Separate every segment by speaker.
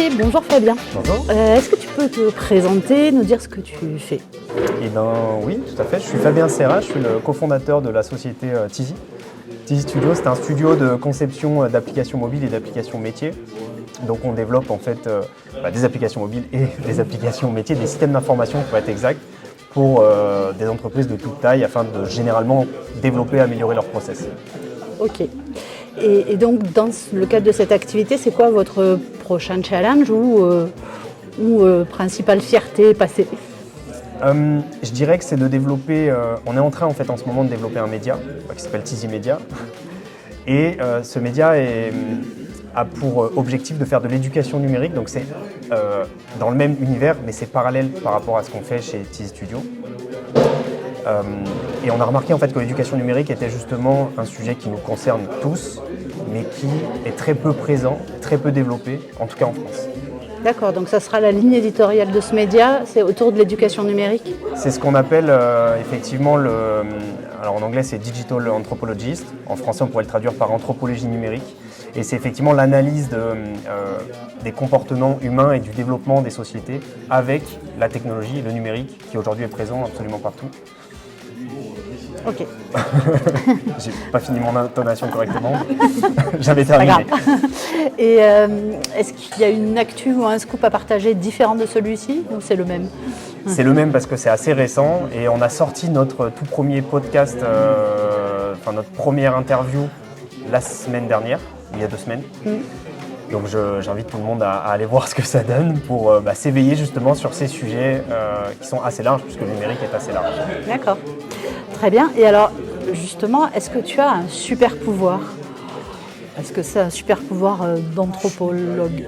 Speaker 1: Ok, bonjour Fabien.
Speaker 2: Bonjour.
Speaker 1: Est-ce que tu peux te présenter, nous dire ce que tu fais?
Speaker 2: Eh bien oui, tout à fait. Je suis Fabien Serra, je suis le cofondateur de la société Tizi. Tizi Studio, c'est un studio de conception d'applications mobiles et d'applications métiers. Donc on développe en fait des applications mobiles et des applications métiers, des systèmes d'information pour être exact, pour des entreprises de toute taille afin de généralement développer et améliorer leurs process.
Speaker 1: Ok. Et donc dans le cadre de cette activité, c'est quoi votre prochain challenge ou principale fierté passée?
Speaker 2: Je dirais que c'est de développer, on est en train en fait en ce moment de développer un média qui s'appelle Tizi Media. Et ce média a pour objectif de faire de l'éducation numérique, donc c'est dans le même univers mais c'est parallèle par rapport à ce qu'on fait chez Tizi Studio. Et on a remarqué en fait que l'éducation numérique était justement un sujet qui nous concerne tous, mais qui est très peu présent, très peu développé, en tout cas en France.
Speaker 1: D'accord, donc ça sera la ligne éditoriale de ce média, c'est autour de l'éducation numérique?
Speaker 2: C'est ce qu'on appelle effectivement alors en anglais c'est Digital Anthropologist, en français on pourrait le traduire par anthropologie numérique. Et c'est effectivement l'analyse des comportements humains et du développement des sociétés avec la technologie et le numérique qui aujourd'hui est présent absolument partout.
Speaker 1: Ok.
Speaker 2: J'ai pas fini mon intonation correctement. J'avais terminé.
Speaker 1: Et est-ce qu'il y a une actu ou un scoop à partager différent de celui-ci ou c'est le même?
Speaker 2: C'est le même parce que c'est assez récent et on a sorti notre tout premier podcast, notre première interview la semaine dernière, il y a 2 semaines. Donc j'invite tout le monde à aller voir ce que ça donne pour s'éveiller justement sur ces sujets qui sont assez larges puisque le numérique est assez large.
Speaker 1: D'accord. Très bien. Et alors, justement, est-ce que tu as un super pouvoir? Est-ce que c'est un super pouvoir d'anthropologue?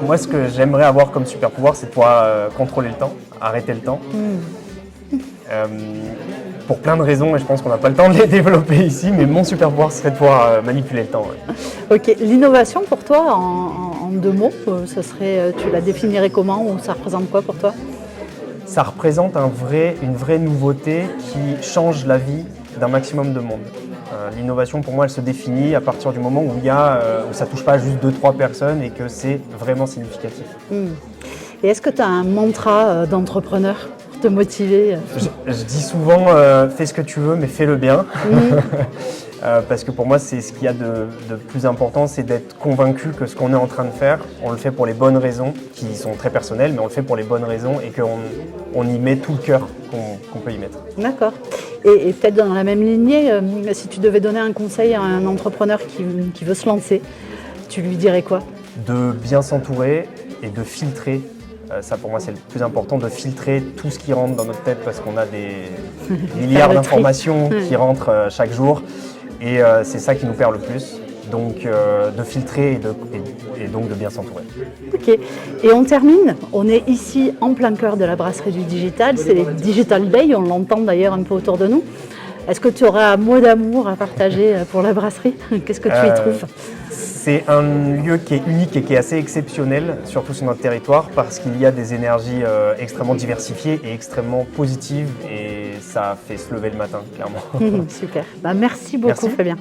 Speaker 2: Moi ce que j'aimerais avoir comme super pouvoir, c'est de pouvoir contrôler le temps, arrêter le temps. Pour plein de raisons, et je pense qu'on n'a pas le temps de les développer ici, mais mon super pouvoir serait de pouvoir manipuler le temps. Ouais.
Speaker 1: Ok. L'innovation pour toi, en 2 mots, tu la définirais comment ou ça représente quoi pour toi?
Speaker 2: Ça représente une vraie nouveauté qui change la vie d'un maximum de monde. L'innovation, pour moi, elle se définit à partir du moment où ça ne touche pas juste 2-3 personnes et que c'est vraiment significatif.
Speaker 1: Et est-ce que tu as un mantra d'entrepreneur pour te motiver?
Speaker 2: Je dis souvent, fais ce que tu veux, mais fais-le bien. Parce que pour moi, c'est ce qu'il y a de plus important, c'est d'être convaincu que ce qu'on est en train de faire, on le fait pour les bonnes raisons, qui sont très personnelles, mais on le fait pour les bonnes raisons et qu'on y met tout le cœur qu'on peut y mettre.
Speaker 1: D'accord. Et peut-être dans la même lignée, si tu devais donner un conseil à un entrepreneur qui veut se lancer, tu lui dirais quoi?
Speaker 2: De bien s'entourer et de filtrer. Ça pour moi c'est le plus important, de filtrer tout ce qui rentre dans notre tête parce qu'on a des milliards d'informations qui rentrent chaque jour. Et c'est ça qui nous perd le plus, donc de filtrer et donc de bien s'entourer.
Speaker 1: Ok, et on termine, on est ici en plein cœur de la brasserie du digital, c'est les Digital Day, on l'entend d'ailleurs un peu autour de nous. Est-ce que tu aurais un mot d'amour à partager pour la brasserie? Qu'est-ce que tu y trouves?
Speaker 2: C'est un lieu qui est unique et qui est assez exceptionnel, surtout sur notre territoire, parce qu'il y a des énergies extrêmement diversifiées et extrêmement positives et ça fait se lever le matin, clairement.
Speaker 1: Super, merci beaucoup. Merci. Fabien.